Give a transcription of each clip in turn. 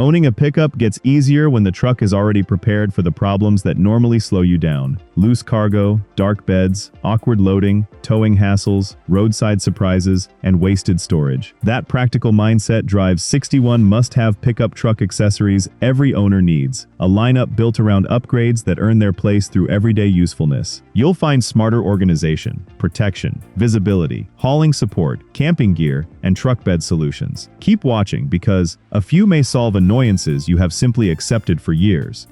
Owning a pickup gets easier when the truck is already prepared for the problems that normally slow you down. Loose cargo, dark beds, awkward loading, towing hassles, roadside surprises, and wasted storage. That practical mindset drives 61 must-have pickup truck accessories every owner needs. A lineup built around upgrades that earn their place through everyday usefulness. You'll find smarter organization, protection, visibility, hauling support, camping gear, and truck bed solutions. Keep watching because a few may solve annoyances you have simply accepted for years.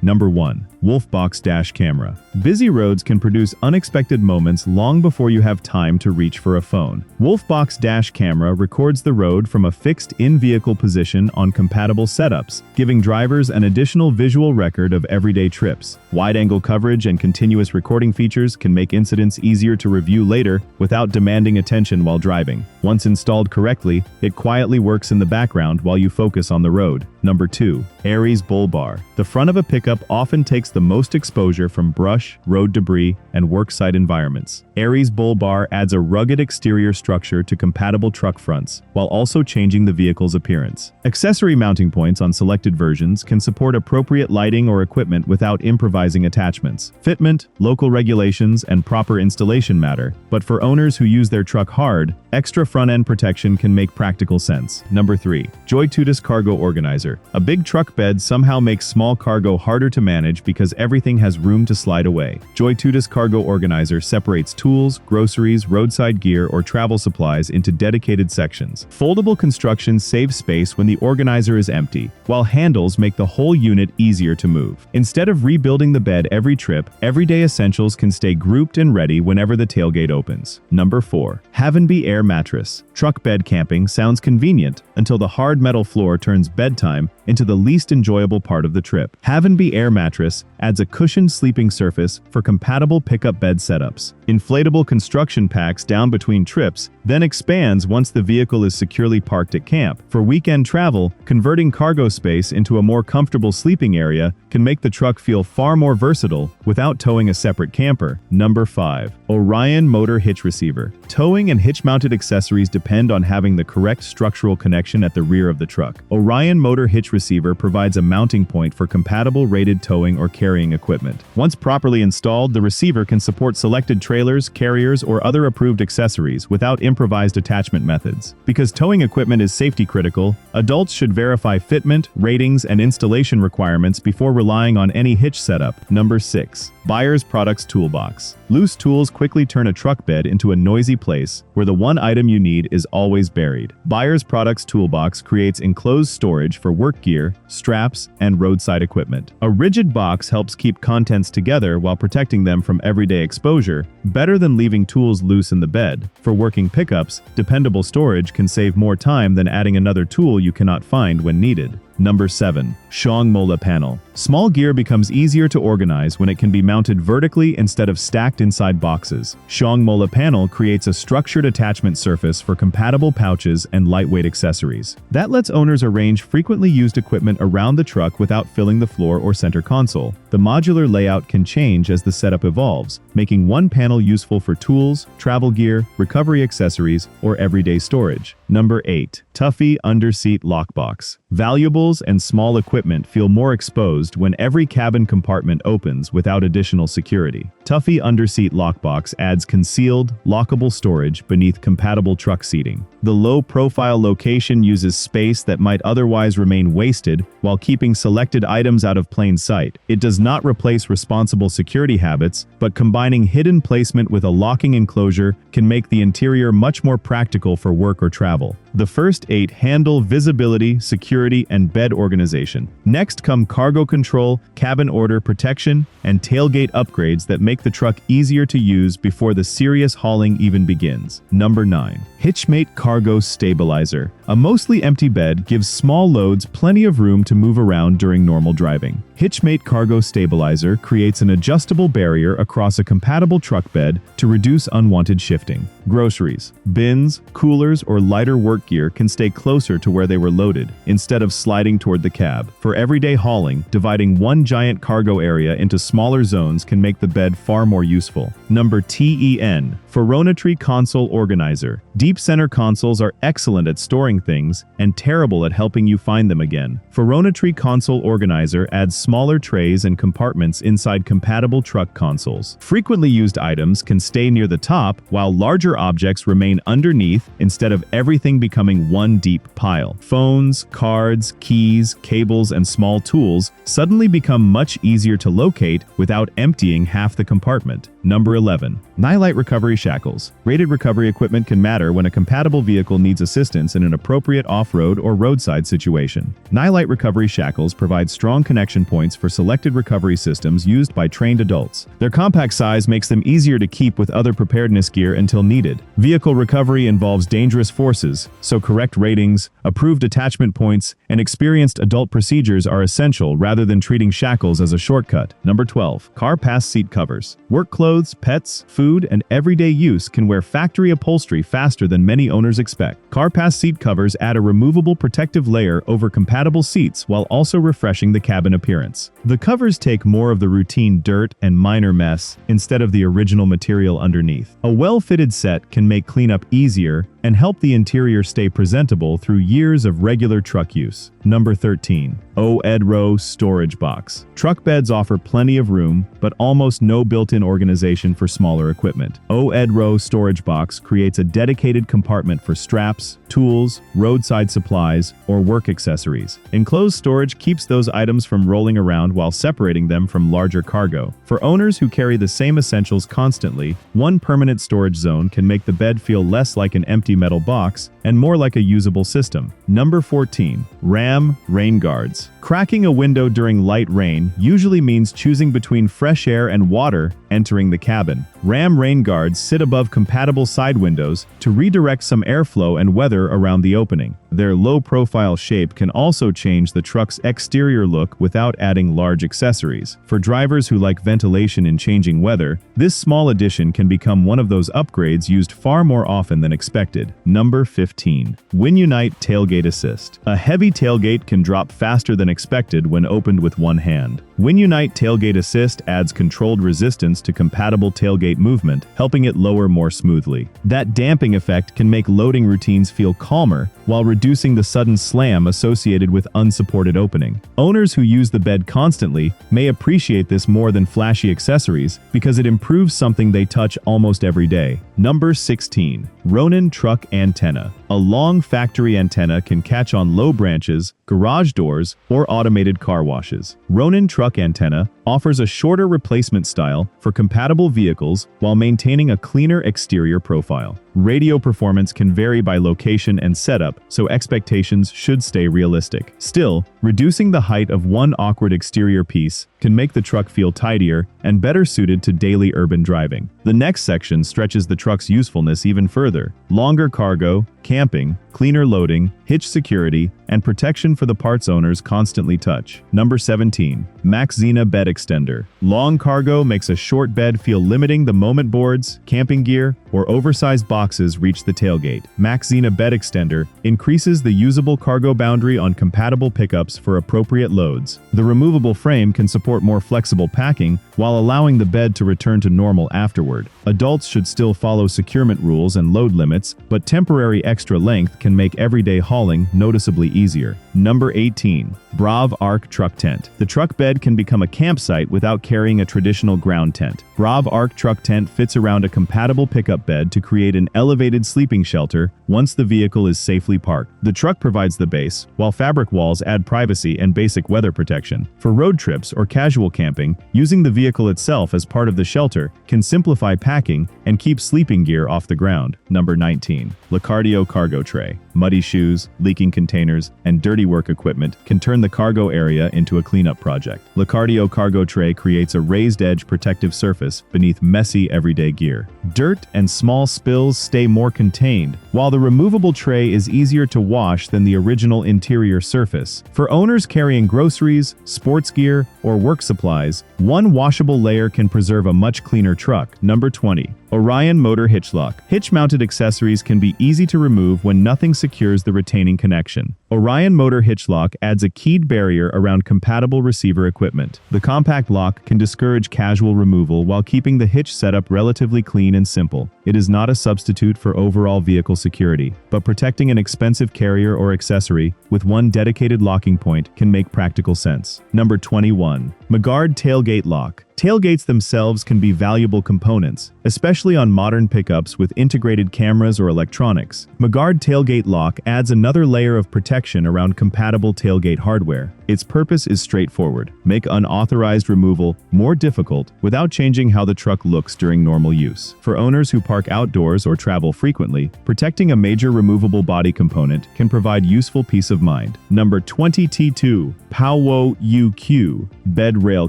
Number 1. WOLFBOX Dash Camera. Busy roads can produce unexpected moments long before you have time to reach for a phone. WOLFBOX Dash Camera records the road from a fixed in-vehicle position on compatible setups, giving drivers an additional visual record of everyday trips. Wide-angle coverage and continuous recording features can make incidents easier to review later without demanding attention while driving. Once installed correctly, it quietly works in the background while you focus on the road. Number 2. ARIES Bull Bar. The front of a pickup often takes the most exposure from brush, road debris, and worksite environments. ARIES Bull Bar adds a rugged exterior structure to compatible truck fronts, while also changing the vehicle's appearance. Accessory mounting points on selected versions can support appropriate lighting or equipment without improvising attachments. Fitment, local regulations, and proper installation matter, but for owners who use their truck hard, extra front-end protection can make practical sense. Number 3. JOYTUTUS Cargo Organizer. A big truck bed somehow makes small cargo harder to manage because everything has room to slide away. JOYTUTUS Cargo Organizer separates tools, groceries, roadside gear, or travel supplies into dedicated sections. Foldable construction saves space when the organizer is empty, while handles make the whole unit easier to move. Instead of rebuilding the bed every trip, everyday essentials can stay grouped and ready whenever the tailgate opens. Number 4. Havnby Air Mattress. Truck bed camping sounds convenient until the hard metal floor turns bedtime into the least enjoyable part of the trip. Havnby Air Mattress adds a cushioned sleeping surface for compatible pickup bed setups. Inflatable construction packs down between trips, then expands once the vehicle is securely parked at camp. For weekend travel, converting cargo space into a more comfortable sleeping area can make the truck feel far more versatile without towing a separate camper. Number 5. OrionMotor Hitch Receiver. Towing and hitch-mounted accessories depend on having the correct structural connection at the rear of the truck. OrionMotor Hitch Receiver provides a mounting point for compatible rated towing or carrying equipment. Once properly installed, the receiver can support selected trailers, carriers, or other approved accessories without improvised attachment methods. Because towing equipment is safety critical, adults should verify fitment, ratings, and installation requirements before relying on any hitch setup. Number 6. Buyer's Products Toolbox. Loose tools quickly turn a truck bed into a noisy place where the one item you need is always buried. Buyer's Products Toolbox creates enclosed storage for work gear, straps, and roadside equipment. A rigid box helps keep contents together while protecting them from everyday exposure, better than leaving tools loose in the bed. For working pickups, dependable storage can save more time than adding another tool you cannot find when needed. Number 7. SZYANG Molle Panel. Small gear becomes easier to organize when it can be mounted vertically instead of stacked inside boxes. SZYANG Molle Panel creates a structured attachment surface for compatible pouches and lightweight accessories. That lets owners arrange frequently used equipment around the truck without filling the floor or center console. The modular layout can change as the setup evolves, making one panel useful for tools, travel gear, recovery accessories, or everyday storage. Number 8. Tuffy Underseat Lockbox. Valuables and small equipment feel more exposed when every cabin compartment opens without additional security. Tuffy Underseat Lockbox adds concealed, lockable storage beneath compatible truck seating. The low-profile location uses space that might otherwise remain wasted while keeping selected items out of plain sight. It does not replace responsible security habits, but combining hidden placement with a locking enclosure can make the interior much more practical for work or travel. The first 8 handle visibility, security, and bed organization. Next come cargo control, cabin order protection, and tailgate upgrades that make the truck easier to use before the serious hauling even begins. Number 9. HitchMate Cargo Stabilizer. A mostly empty bed gives small loads plenty of room to move around during normal driving. HitchMate Cargo Stabilizer creates an adjustable barrier across a compatible truck bed to reduce unwanted shifting. Groceries, bins, coolers, or lighter work gear can stay closer to where they were loaded, instead of sliding toward the cab. For everyday hauling, dividing one giant cargo area into smaller zones can make the bed far more useful. Number 10. Foronetry Console Organizer. Deep center consoles are excellent at storing things and terrible at helping you find them again. Foronetry Console Organizer adds smaller trays and compartments inside compatible truck consoles. Frequently used items can stay near the top, while larger objects remain underneath instead of everything becoming one deep pile. Phones, cards, keys, cables, and small tools suddenly become much easier to locate without emptying half the compartment. Number 11. Nilight Recovery Shackles. Rated recovery equipment can matter when a compatible vehicle needs assistance in an appropriate off-road or roadside situation. Nilight Recovery Shackles provide strong connection points for selected recovery systems used by trained adults. Their compact size makes them easier to keep with other preparedness gear until needed. Vehicle recovery involves dangerous forces, so correct ratings, approved attachment points, and experienced adult procedures are essential rather than treating shackles as a shortcut. Number 12. Car Pass Seat Covers. Work clothes, pets, food, and everyday use can wear factory upholstery faster than many owners expect. Car Pass seat covers add a removable protective layer over compatible seats while also refreshing the cabin appearance. The covers take more of the routine dirt and minor mess instead of the original material underneath. A well-fitted set can make cleanup easier and help the interior stay presentable through years of regular truck use. Number 13. oEdRo Storage Box. Truck beds offer plenty of room, but almost no built-in organization for smaller equipment. oEdRo Storage Box creates a dedicated compartment for straps, tools, roadside supplies, or work accessories. Enclosed storage keeps those items from rolling around while separating them from larger cargo. For owners who carry the same essentials constantly, one permanent storage zone can make the bed feel less like an empty metal box and more like a usable system. Number 14. RAM Rain Guards. Cracking a window during light rain usually means choosing between fresh air and water entering the cabin. RAM rain guards sit above compatible side windows to redirect some airflow and weather around the opening. Their low-profile shape can also change the truck's exterior look without adding large accessories. For drivers who like ventilation in changing weather, this small addition can become one of those upgrades used far more often than expected. Number 15. Winunite Tailgate Assist. A heavy tailgate can drop faster than expected when opened with one hand. Winunite Tailgate Assist adds controlled resistance to compatible tailgate movement, helping it lower more smoothly. That damping effect can make loading routines feel calmer, while reducing the sudden slam associated with unsupported opening. Owners who use the bed constantly may appreciate this more than flashy accessories because it improves something they touch almost every day. Number 16. RONIN Truck Antenna. A long factory antenna can catch on low branches, garage doors, or automated car washes. RONIN Truck Antenna offers a shorter replacement style for compatible vehicles while maintaining a cleaner exterior profile. Radio performance can vary by location and setup, so expectations should stay realistic. Still, reducing the height of one awkward exterior piece can make the truck feel tidier and better suited to daily urban driving. The next section stretches the truck's usefulness even further. Longer cargo, camping, cleaner loading, hitch security, and protection for the parts owners constantly touch. Number 17. Maxzina Bed Extender. Long cargo makes a short bed feel limiting the moment boards, camping gear, or oversized boxes reach the tailgate. Maxzina Bed Extender increases the usable cargo boundary on compatible pickups for appropriate loads. The removable frame can support more flexible packing while allowing the bed to return to normal afterward. Adults should still follow securement rules and load limits, but temporary extra length can make everyday hauling noticeably easier. Number 18. BravArrk Truck Tent. The truck bed can become a campsite without carrying a traditional ground tent. BravArrk Truck Tent fits around a compatible pickup bed to create an elevated sleeping shelter once the vehicle is safely parked. The truck provides the base, while fabric walls add privacy and basic weather protection. For road trips or casual camping, using the vehicle itself as part of the shelter can simplify packing and keep sleeping gear off the ground. Number 19. LECARDIO Cargo Tray. muddy shoes, leaking containers, and dirty work equipment can turn the cargo area into a cleanup project. LECARDIO cargo tray creates a raised-edge protective surface beneath messy everyday gear. Dirt and small spills stay more contained, while the removable tray is easier to wash than the original interior surface. For owners carrying groceries, sports gear, or work supplies, one washable layer can preserve a much cleaner truck. Number 20. OrionMotor Hitch Lock. Hitch-mounted accessories can be easy to remove when nothing secures the retaining connection. OrionMotor Hitch Lock adds a keyed barrier around compatible receiver equipment. The compact lock can discourage casual removal while keeping the hitch setup relatively clean and simple. It is not a substitute for overall vehicle security, but protecting an expensive carrier or accessory with one dedicated locking point can make practical sense. Number 21. McGard Tailgate Lock. Tailgates themselves can be valuable components, especially on modern pickups with integrated cameras or electronics. McGard Tailgate Lock adds another layer of protection around compatible tailgate hardware. Its purpose is straightforward: make unauthorized removal more difficult without changing how the truck looks during normal use. For owners who park outdoors or travel frequently, protecting a major removable body component can provide useful peace of mind. Number 20T2. POWOQ Bed Rail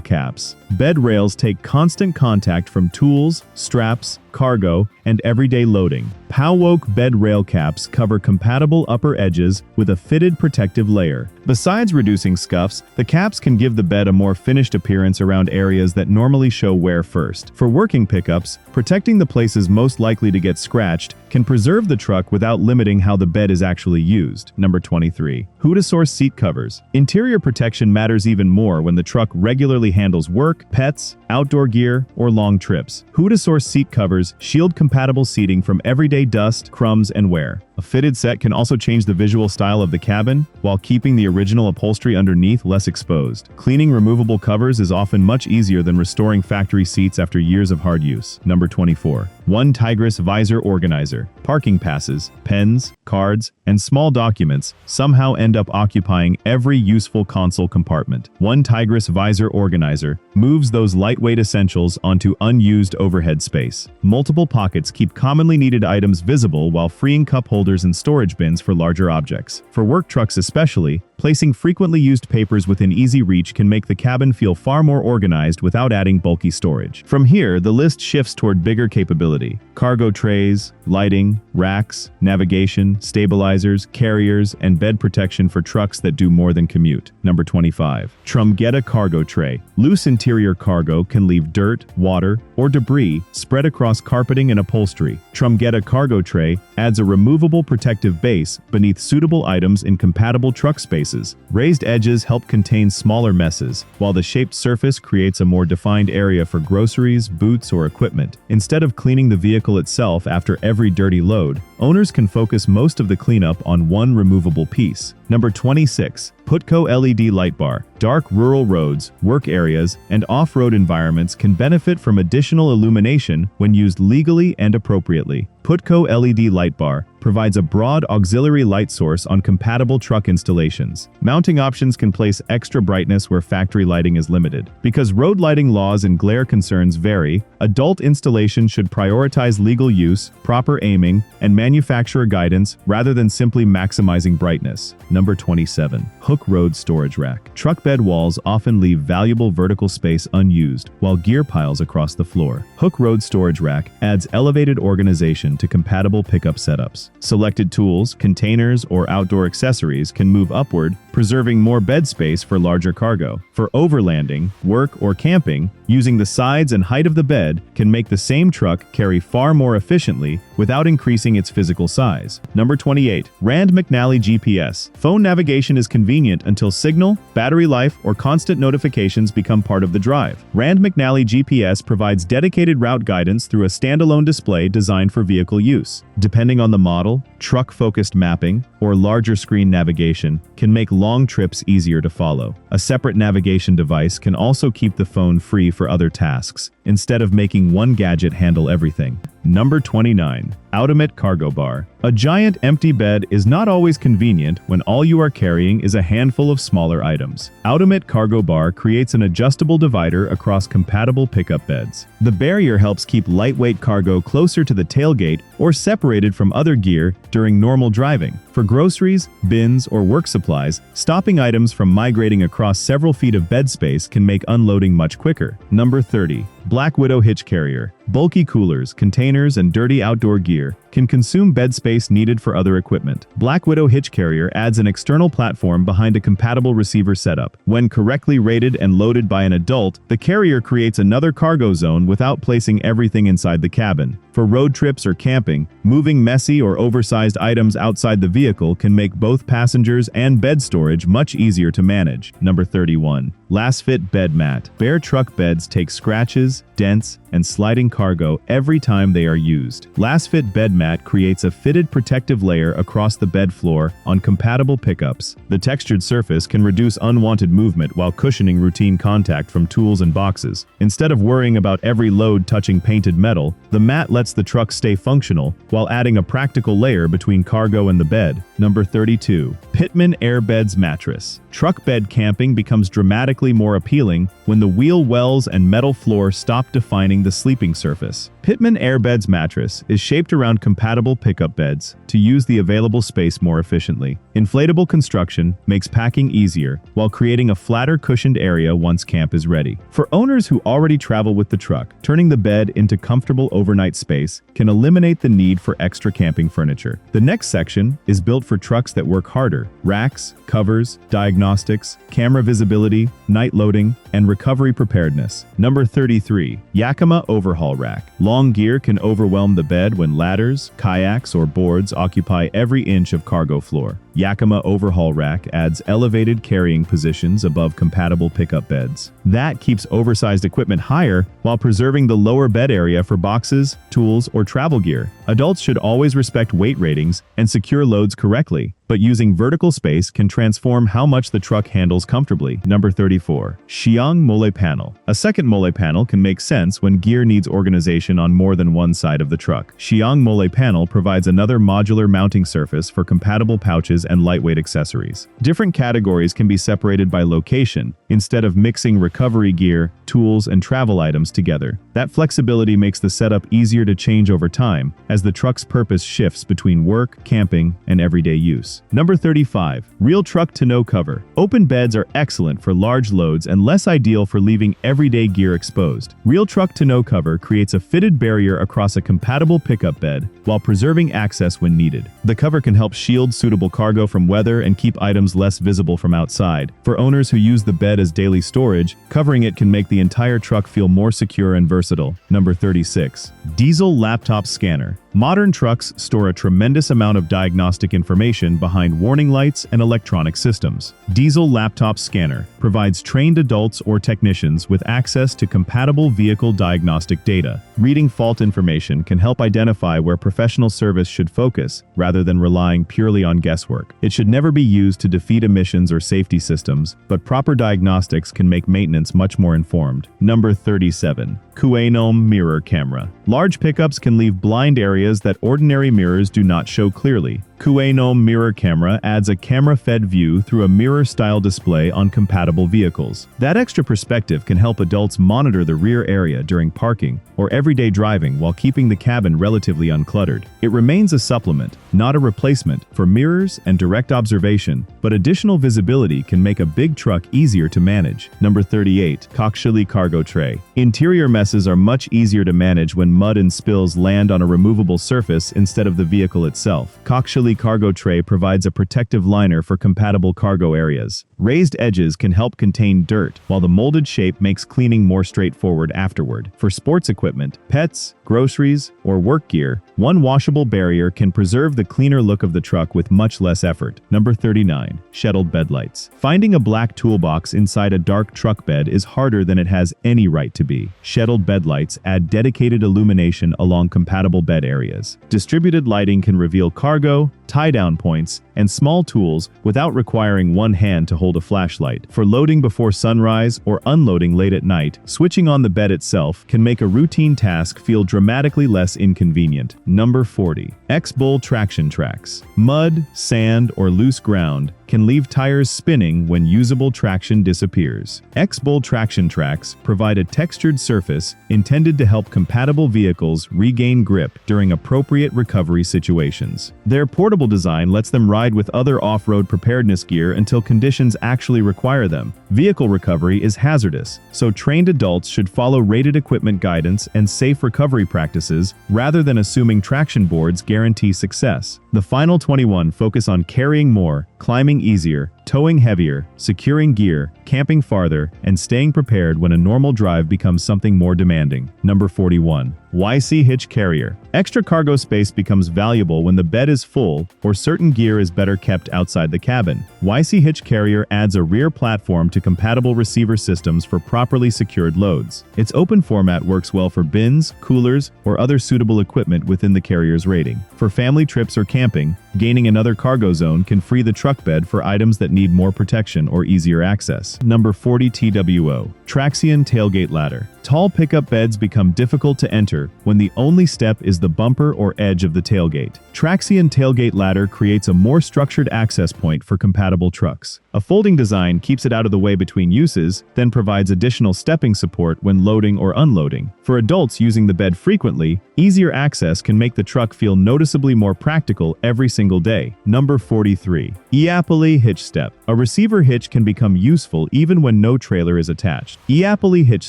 Caps. Bed rails take constant contact from tools, straps, cargo, and everyday loading. POWOQ bed rail caps cover compatible upper edges with a fitted protective layer. Besides reducing scuffs, the caps can give the bed a more finished appearance around areas that normally show wear first. For working pickups, protecting the places most likely to get scratched can preserve the truck without limiting how the bed is actually used. Number 23. Huidasource Seat Covers. Interior protection matters even more when the truck regularly handles work, pets, outdoor gear, or long trips. Huidasource seat covers shield compatible seating from everyday dust, crumbs, and wear. A fitted set can also change the visual style of the cabin, while keeping the original upholstery underneath less exposed. Cleaning removable covers is often much easier than restoring factory seats after years of hard use. Number 24. OneTigris Visor Organizer. Parking passes, pens, cards, and small documents somehow end up occupying every useful console compartment. OneTigris Visor Organizer moves those lightweight essentials onto unused overhead space. Multiple pockets keep commonly needed items visible while freeing cup holders and storage bins for larger objects. For work trucks especially, placing frequently used papers within easy reach can make the cabin feel far more organized without adding bulky storage. From here, the list shifts toward bigger capability: cargo trays, lighting, racks, navigation, stabilizers, carriers, and bed protection for trucks that do more than commute. Number 25. Trumpgetta Cargo Tray. Loose interior cargo can leave dirt, water, or debris spread across carpeting and upholstery. Trumpgetta Cargo Tray adds a removable protective base beneath suitable items in compatible truck spaces. Raised edges help contain smaller messes, while the shaped surface creates a more defined area for groceries, boots, or equipment. Instead of cleaning the vehicle itself after every dirty load, owners can focus most of the cleanup on one removable piece. Number 26. Putco LED Light Bar. Dark rural roads, work areas, and off-road environments can benefit from additional illumination when used legally and appropriately. Putco LED Light Bar provides a broad auxiliary light source on compatible truck installations. Mounting options can place extra brightness where factory lighting is limited. Because road lighting laws and glare concerns vary, adult installation should prioritize legal use, proper aiming, and manufacturer guidance rather than simply maximizing brightness. Number 27. Hook Road Storage Rack. Truck bed walls often leave valuable vertical space unused, while gear piles across the floor. Hook Road Storage Rack adds elevated organization to compatible pickup setups. Selected tools, containers, or outdoor accessories can move upward, preserving more bed space for larger cargo. For overlanding, work, or camping, using the sides and height of the bed can make the same truck carry far more efficiently without increasing its physical size. Number 28. Rand McNally GPS. Phone navigation is convenient until signal, battery life, or constant notifications become part of the drive. Rand McNally GPS provides dedicated route guidance through a standalone display designed for vehicle use. Depending on the model, truck-focused mapping, or larger screen navigation can make long trips easier to follow. A separate navigation device can also keep the phone free for other tasks, instead of making one gadget handle everything. Number 29. OUTIMATE Cargo Bar. A giant empty bed is not always convenient when all you are carrying is a handful of smaller items. OUTIMATE Cargo Bar creates an adjustable divider across compatible pickup beds. The barrier helps keep lightweight cargo closer to the tailgate or separated from other gear during normal driving. For groceries, bins, or work supplies, stopping items from migrating across several feet of bed space can make unloading much quicker. Number 30. Black Widow Hitch Carrier. Bulky coolers, containers, and dirty outdoor gear can consume bed space needed for other equipment. Black Widow Hitch Carrier adds an external platform behind a compatible receiver setup. When correctly rated and loaded by an adult, the carrier creates another cargo zone without placing everything inside the cabin. For road trips or camping, moving messy or oversized items outside the vehicle can make both passengers and bed storage much easier to manage. Number 31. LASFIT Bed Mat. Bare truck beds take scratches, dents, and sliding cargo every time they are used. LASFIT Bed Mat creates a fitted protective layer across the bed floor on compatible pickups. The textured surface can reduce unwanted movement while cushioning routine contact from tools and boxes. Instead of worrying about every load touching painted metal, the mat lets the truck stay functional while adding a practical layer between cargo and the bed. Number 32. Pitman Air Beds Mattress. Truck bed camping becomes dramatically more appealing when the wheel wells and metal floor stop defining the sleeping surface. Pitman Air Beds Mattress is shaped around compatible pickup beds to use the available space more efficiently. Inflatable construction makes packing easier while creating a flatter cushioned area once camp is ready. For owners who already travel with the truck, turning the bed into comfortable overnight space can eliminate the need for extra camping furniture. The next section is built for trucks that work harder. Racks, covers, diagnostics, camera visibility, night loading, and recovery preparedness. Number 33. Yakima Overhaul Rack. Long gear can overwhelm the bed when ladders, kayaks, or boards occupy every inch of cargo floor. Yakima Overhaul Rack adds elevated carrying positions above compatible pickup beds. That keeps oversized equipment higher while preserving the lower bed area for boxes, tools, or travel gear. Adults should always respect weight ratings and secure loads correctly, but using vertical space can transform how much the truck handles comfortably. Number 34. SZYANG Molle Panel. A second Molle panel can make sense when gear needs organization on more than one side of the truck. SZYANG Molle Panel provides another modular mounting surface for compatible pouches and lightweight accessories. Different categories can be separated by location, instead of mixing recovery gear, tools, and travel items together. That flexibility makes the setup easier to change over time, as the truck's purpose shifts between work, camping, and everyday use. Number 35. Real Truck Tonneau Cover. Open beds are excellent for large loads and less ideal for leaving everyday gear exposed. Real Truck Tonneau Cover creates a fitted barrier across a compatible pickup bed while preserving access when needed. The cover can help shield suitable cargo from weather and keep items less visible from outside. For owners who use the bed as daily storage, covering it can make the entire truck feel more secure and versatile. Number 36. Diesel Laptop Scanner. Modern trucks store a tremendous amount of diagnostic information behind warning lights and electronic systems. Diesel Laptop Scanner provides trained adults or technicians with access to compatible vehicle diagnostic data. Reading fault information can help identify where professional service should focus, rather than relying purely on guesswork. It should never be used to defeat emissions or safety systems, but proper diagnostics can make maintenance much more informed. Number 37. QAnon Mirror Camera. Large pickups can leave blind areas that ordinary mirrors do not show clearly. QAnon Mirror Camera adds a camera-fed view through a mirror-style display on compatible vehicles. That extra perspective can help adults monitor the rear area during parking or everyday driving while keeping the cabin relatively uncluttered. It remains a supplement, not a replacement, for mirrors and direct observation, but additional visibility can make a big truck easier to manage. Number 38. Coxswain Cargo Tray. Interior messes are much easier to manage when mud and spills land on a removable surface instead of the vehicle itself. Coxswain Cargo Tray provides a protective liner for compatible cargo areas. Raised edges can help contain dirt, while the molded shape makes cleaning more straightforward afterward. For sports equipment, pets, groceries, or work gear, one washable barrier can preserve the cleaner look of the truck with much less effort. Number 39. Shuttled Bed Lights. Finding a black toolbox inside a dark truck bed is harder than it has any right to be. Shuttled bed lights add dedicated illumination along compatible bed areas. Distributed lighting can reveal cargo, tie-down points, and small tools without requiring one hand to hold a flashlight. For loading before sunrise or unloading late at night, switching on the bed itself can make a routine task feel dramatically less inconvenient. Number 40. X-Bull Traction Tracks. Mud, sand, or loose ground can leave tires spinning when usable traction disappears. X-Bull traction tracks provide a textured surface intended to help compatible vehicles regain grip during appropriate recovery situations. Their portable design lets them ride with other off-road preparedness gear until conditions actually require them. Vehicle recovery is hazardous, so trained adults should follow rated equipment guidance and safe recovery practices rather than assuming traction boards guarantee success. The final 21 focus on carrying more, climbing easier, towing heavier, securing gear, camping farther, and staying prepared when a normal drive becomes something more demanding. Number 41. YC Hitch Carrier. Extra cargo space becomes valuable when the bed is full or certain gear is better kept outside the cabin. YC Hitch Carrier adds a rear platform to compatible receiver systems for properly secured loads. Its open format works well for bins, coolers, or other suitable equipment within the carrier's rating. For family trips or camping, gaining another cargo zone can free the truck bed for items that need more protection or easier access. Number 40. TWO. Traxian Tailgate Ladder. Tall pickup beds become difficult to enter when the only step is the bumper or edge of the tailgate. Traxian Tailgate Ladder creates a more structured access point for compatible trucks. A folding design keeps it out of the way between uses, then provides additional stepping support when loading or unloading. For adults using the bed frequently, easier access can make the truck feel noticeably more practical every single day. Number 43. eApple Hitch Step. A receiver hitch can become useful even when no trailer is attached. eApple Hitch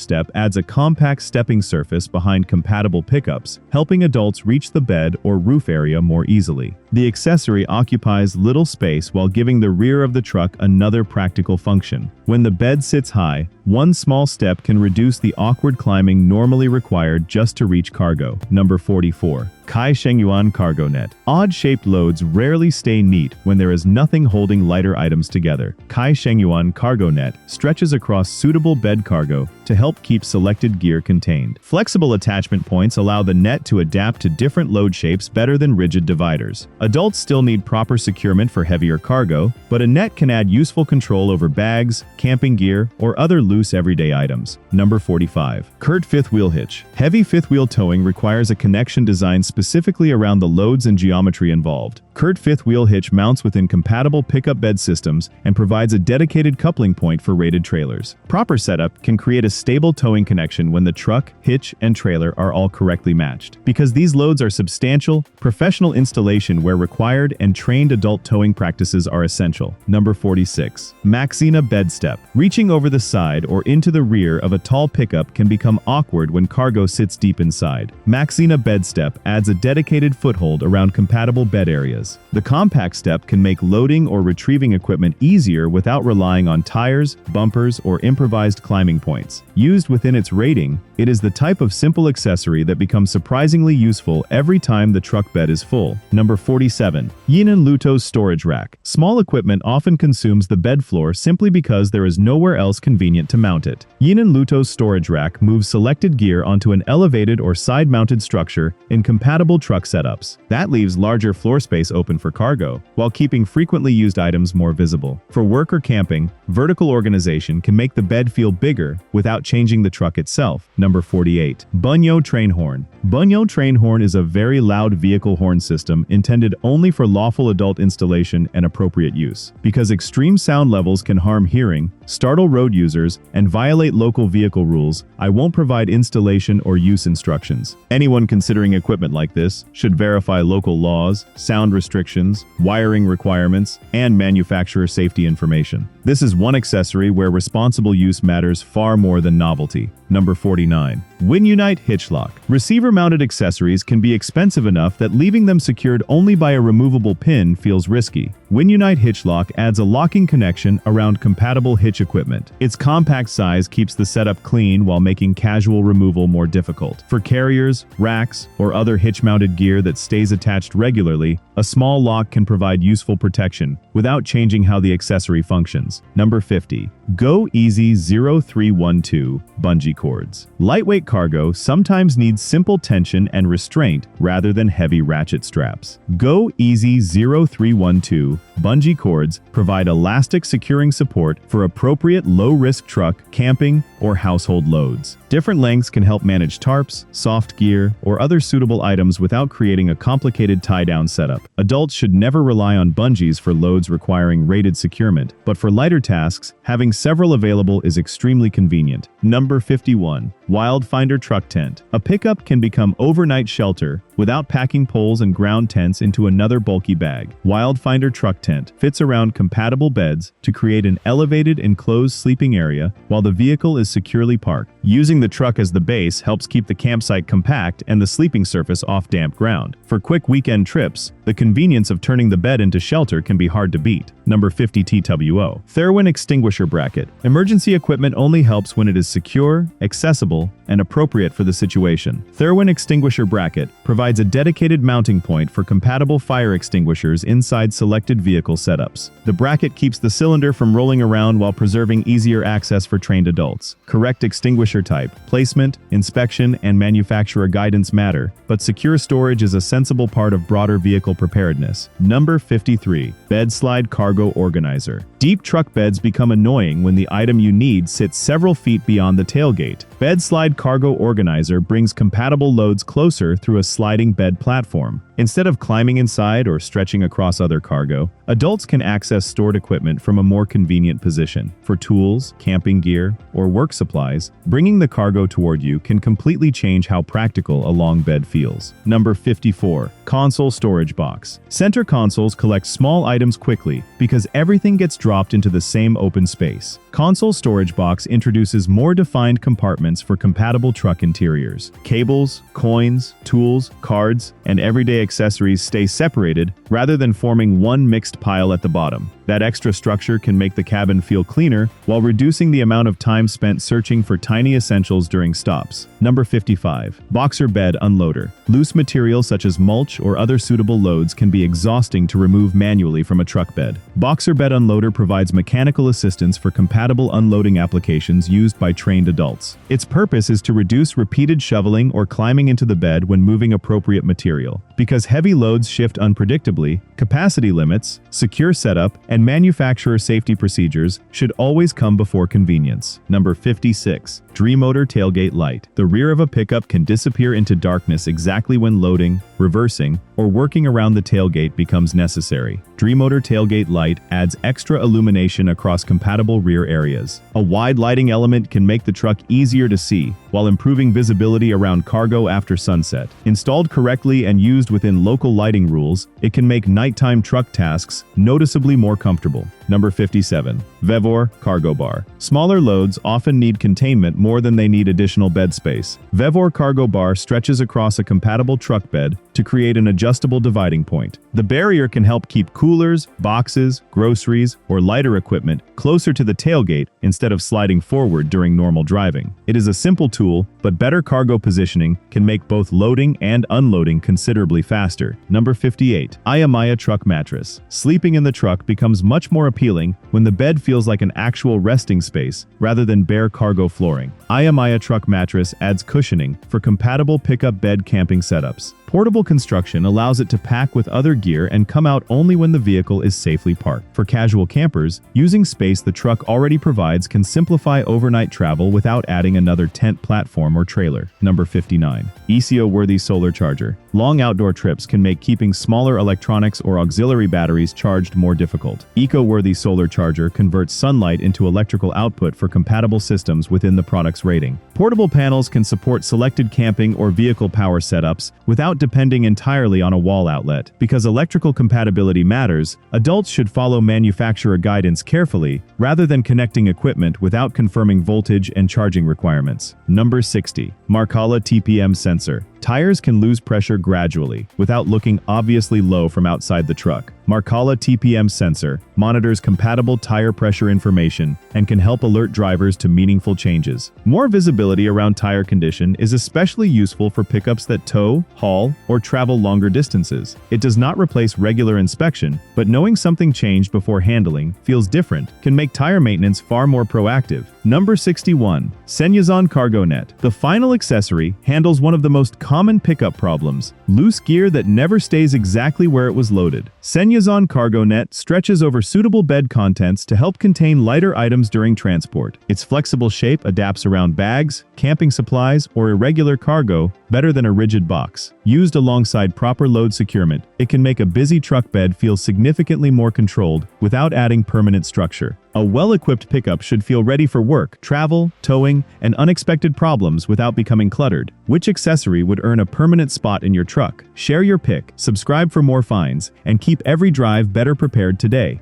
Step adds a compact stepping surface behind compatible pickups, helping adults reach the bed or roof area more easily. The accessory occupies little space while giving the rear of the truck another practical function. When the bed sits high, one small step can reduce the awkward climbing normally required just to reach cargo. Number 44. Kai Shengyuan Cargo Net. Odd-shaped loads rarely stay neat when there is nothing holding lighter items together. Kai Shengyuan Cargo Net stretches across suitable bed cargo to help keep selected gear contained. Flexible attachment points allow the net to adapt to different load shapes better than rigid dividers. Adults still need proper securement for heavier cargo, but a net can add useful control over bags, camping gear, or other loose everyday items. Number 45. CURT Fifth Wheel Hitch. Heavy fifth wheel towing requires a connection designed specifically around the loads and geometry involved. CURT Fifth Wheel Hitch mounts within compatible pickup bed systems and provides a dedicated coupling point for rated trailers. Proper setup can create a stable towing connection when the truck, hitch, and trailer are all correctly matched. Because these loads are substantial, professional installation where required and trained adult towing practices are essential. Number 46. Maxzina Bed Step. Reaching over the side or into the rear of a tall pickup can become awkward when cargo sits deep inside. Maxzina Bed Step adds a dedicated foothold around compatible bed areas. The compact step can make loading or retrieving equipment easier without relying on tires, bumpers, or improvised climbing points. Used within its rating, it is the type of simple accessory that becomes surprisingly useful every time the truck bed is full. Number 47. Yinan Luto's Storage Rack. Small equipment often consumes the bed floor simply because there is nowhere else convenient to mount it. Yinan Luto's Storage Rack moves selected gear onto an elevated or side-mounted structure in compatible truck setups. That leaves larger floor space open for cargo, while keeping frequently used items more visible. For work or camping, vertical organization can make the bed feel bigger without changing the truck itself. Number 48. Bunyo Train Horn. Bunyo Train Horn is a very loud vehicle horn system intended only for lawful adult installation and appropriate use. Because extreme sound levels can harm hearing, startle road users, and violate local vehicle rules, I won't provide installation or use instructions. Anyone considering equipment like this should verify local laws, sound restrictions, wiring requirements, and manufacturer safety information. This is one accessory where responsible use matters far more than novelty. Number 49. Winunite Hitch Lock. Receiver-mounted accessories can be expensive enough that leaving them secured only by a removable pin feels risky. Winunite Hitch Lock adds a locking connection around compatible hitch equipment. Its compact size keeps the setup clean while making casual removal more difficult. For carriers, racks, or other hitch-mounted gear that stays attached regularly, a small lock can provide useful protection without changing how the accessory functions. Number 50. Go Easy 0312 Bungee Cords. Lightweight cargo sometimes needs simple tension and restraint rather than heavy ratchet straps. Go Easy 0312 bungee cords provide elastic securing support for appropriate low-risk truck, camping, or household loads. Different lengths can help manage tarps, soft gear, or other suitable items without creating a complicated tie-down setup. Adults should never rely on bungees for loads requiring rated securement, but for lighter tasks, having several available is extremely convenient. Number 51. Wildfinder Truck Tent. A pickup can become overnight shelter without packing poles and ground tents into another bulky bag. Wildfinder Truck Tent fits around compatible beds to create an elevated enclosed sleeping area while the vehicle is securely parked. Using the truck as the base helps keep the campsite compact and the sleeping surface off damp ground. For quick weekend trips, the convenience of turning the bed into shelter can be hard to beat. Number 50. TWO. Therwin Extinguisher Bracket. Emergency equipment only helps when it is secure, accessible, and appropriate for the situation. Therwin Extinguisher Bracket provides a dedicated mounting point for compatible fire extinguishers inside selected vehicle setups. The bracket keeps the cylinder from rolling around while preserving easier access for trained adults. Correct extinguisher type, placement, inspection, and manufacturer guidance matter, but secure storage is a sensible part of broader vehicle preparedness. Number 53. Bed Slide Cargo Organizer. Deep truck beds become annoying when the item you need sits several feet beyond the tailgate. Bed Slide Cargo Organizer brings compatible loads closer through a sliding bed platform. Instead of climbing inside or stretching across other cargo, adults can access stored equipment from a more convenient position. For tools, camping gear, or work supplies, bringing the cargo toward you can completely change how practical a long bed feels. Number 54. Console Storage Box. Center consoles collect small items quickly because everything gets dropped into the same open space. Console Storage Box introduces more defined compartments for compatible truck interiors. Cables, coins, tools, cards, and everyday accessories stay separated rather than forming one mixed pile at the bottom. That extra structure can make the cabin feel cleaner while reducing the amount of time spent searching for tiny essentials during stops. Number 55. Boxer Bed Unloader. Loose material such as mulch or other suitable loads can be exhausting to remove manually from a truck bed. Boxer Bed Unloader provides mechanical assistance for compatible unloading applications used by trained adults. Its purpose is to reduce repeated shoveling or climbing into the bed when moving appropriate material. Because heavy loads shift unpredictably, capacity limits, secure setup, and manufacturer safety procedures should always come before convenience. Number 56. DreamMotor Tailgate Light. The rear of a pickup can disappear into darkness exactly when loading, reversing, or working around the tailgate becomes necessary. DreamMotor Tailgate Light adds extra illumination across compatible rear areas. A wide lighting element can make the truck easier to see, while improving visibility around cargo after sunset. Installed correctly and used within local lighting rules, it can make nighttime truck tasks noticeably more comfortable. Number 57. BravArrk Cargo Bar. Smaller loads often need containment more than they need additional bed space. BravArrk Cargo Bar stretches across a compatible truck bed to create an adjustable dividing point. The barrier can help keep coolers, boxes, groceries, or lighter equipment closer to the tailgate instead of sliding forward during normal driving. It is a simple tool, but better cargo positioning can make both loading and unloading considerably faster. Number 58. ARIES Truck Mattress. Sleeping in the truck becomes much more appealing when the bed feels like an actual resting space rather than bare cargo flooring. ARIES Truck Mattress adds cushioning for compatible pickup bed camping setups. Portable construction allows it to pack with other gear and come out only when the vehicle is safely parked. For casual campers, using space the truck already provides can simplify overnight travel without adding another tent platform or trailer. Number 59. ECO-worthy solar charger. Long outdoor trips can make keeping smaller electronics or auxiliary batteries charged more difficult. Eco-worthy solar charger converts sunlight into electrical output for compatible systems within the product's rating. Portable panels can support selected camping or vehicle power setups without depending entirely on a wall outlet. Because electrical compatibility matters, adults should follow manufacturer guidance carefully rather than connecting equipment without confirming voltage and charging requirements. Number 60. Markala TPM Sensor. Tires can lose pressure gradually, without looking obviously low from outside the truck. Markala TPM sensor monitors compatible tire pressure information and can help alert drivers to meaningful changes. More visibility around tire condition is especially useful for pickups that tow, haul, or travel longer distances. It does not replace regular inspection, but knowing something changed before handling feels different can make tire maintenance far more proactive. Number 61. SZYANG Cargo Net. The final accessory handles one of the most common pickup problems: loose gear that never stays exactly where it was loaded. SZYANG Cargo Net stretches over suitable bed contents to help contain lighter items during transport. Its flexible shape adapts around bags, camping supplies, or irregular cargo better than a rigid box. Used alongside proper load securement, it can make a busy truck bed feel significantly more controlled without adding permanent structure. A well-equipped pickup should feel ready for work, travel, towing, and unexpected problems without becoming cluttered. Which accessory would earn a permanent spot in your truck? Share your pick, subscribe for more finds, and keep every drive better prepared today.